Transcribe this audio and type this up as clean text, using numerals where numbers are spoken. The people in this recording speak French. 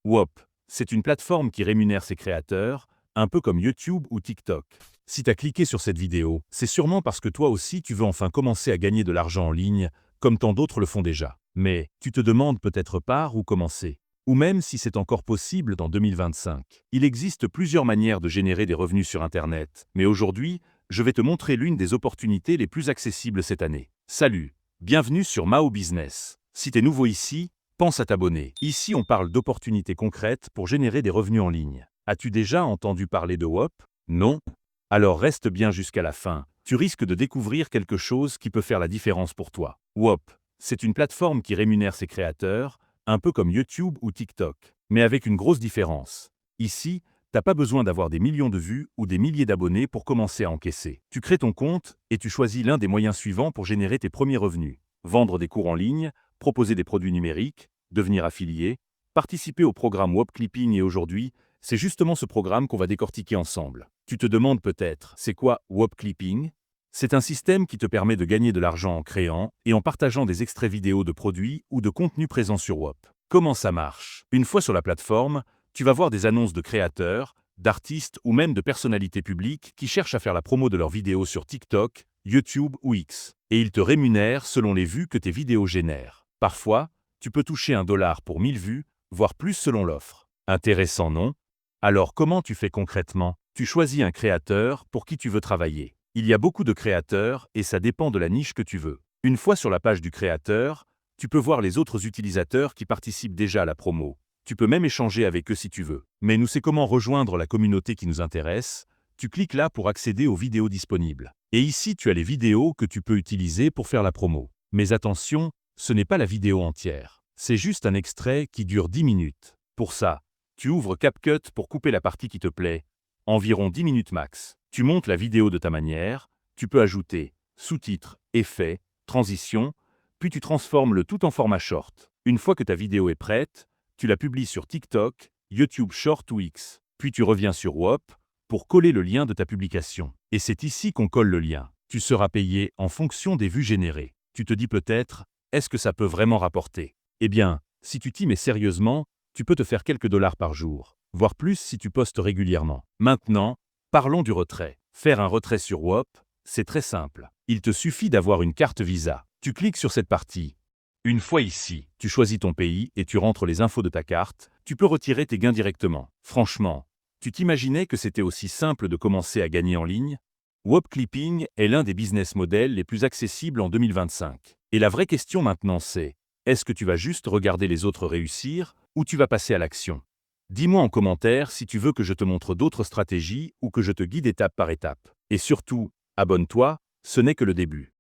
Whop, c'est une plateforme qui rémunère ses créateurs, un peu comme YouTube ou TikTok. Si tu as cliqué sur cette vidéo, c'est sûrement parce que toi aussi tu veux enfin commencer à gagner de l'argent en ligne, comme tant d'autres le font déjà. Mais tu te demandes peut-être par où commencer. Ou même si c'est encore possible dans 2025. Il existe plusieurs manières de générer des revenus sur Internet, mais aujourd'hui, je vais te montrer l'une des opportunités les plus accessibles cette année. Salut, bienvenue sur Mao Business. Si tu es nouveau ici, pense à t'abonner. Ici, on parle d'opportunités concrètes pour générer des revenus en ligne. As-tu déjà entendu parler de Whop? Non? Alors reste bien jusqu'à la fin. Tu risques de découvrir quelque chose qui peut faire la différence pour toi. Whop, c'est une plateforme qui rémunère ses créateurs, un peu comme YouTube ou TikTok, mais avec une grosse différence. Ici, t'as pas besoin d'avoir des millions de vues ou des milliers d'abonnés pour commencer à encaisser. Tu crées ton compte et tu choisis l'un des moyens suivants pour générer tes premiers revenus. Vendre des cours en ligne, proposer des produits numériques, devenir affilié, participer au programme Whop Clipping et aujourd'hui, c'est justement ce programme qu'on va décortiquer ensemble. Tu te demandes peut-être, c'est quoi Whop Clipping? C'est un système qui te permet de gagner de l'argent en créant et en partageant des extraits vidéo de produits ou de contenus présents sur Whop. Comment ça marche? Une fois sur la plateforme, tu vas voir des annonces de créateurs, d'artistes ou même de personnalités publiques qui cherchent à faire la promo de leurs vidéos sur TikTok, YouTube ou X. Et ils te rémunèrent selon les vues que tes vidéos génèrent. Parfois, tu peux toucher $1 pour 1000 vues, voire plus selon l'offre. Intéressant, non? Alors comment tu fais concrètement? Tu choisis un créateur pour qui tu veux travailler. Il y a beaucoup de créateurs et ça dépend de la niche que tu veux. Une fois sur la page du créateur, tu peux voir les autres utilisateurs qui participent déjà à la promo. Tu peux même échanger avec eux si tu veux. Mais nous, c'est comment rejoindre la communauté qui nous intéresse. Tu cliques là pour accéder aux vidéos disponibles. Et ici, tu as les vidéos que tu peux utiliser pour faire la promo. Mais attention, ce n'est pas la vidéo entière. C'est juste un extrait qui dure 10 minutes. Pour ça, tu ouvres CapCut pour couper la partie qui te plaît, environ 10 minutes max. Tu montes la vidéo de ta manière, tu peux ajouter sous-titres, effets, transitions, puis tu transformes le tout en format short. Une fois que ta vidéo est prête, tu la publies sur TikTok, YouTube Short ou X. Puis tu reviens sur Whop pour coller le lien de ta publication. Et c'est ici qu'on colle le lien. Tu seras payé en fonction des vues générées. Tu te dis peut-être, est-ce que ça peut vraiment rapporter? Eh bien, si tu t'y mets sérieusement, tu peux te faire quelques dollars par jour, voire plus si tu postes régulièrement. Maintenant, parlons du retrait. Faire un retrait sur Whop, c'est très simple. Il te suffit d'avoir une carte Visa. Tu cliques sur cette partie. Une fois ici, tu choisis ton pays et tu rentres les infos de ta carte. Tu peux retirer tes gains directement. Franchement, tu t'imaginais que c'était aussi simple de commencer à gagner en ligne? Whop Clipping est l'un des business models les plus accessibles en 2025. Et la vraie question maintenant c'est, est-ce que tu vas juste regarder les autres réussir ou tu vas passer à l'action? Dis-moi en commentaire si tu veux que je te montre d'autres stratégies ou que je te guide étape par étape. Et surtout, abonne-toi, ce n'est que le début.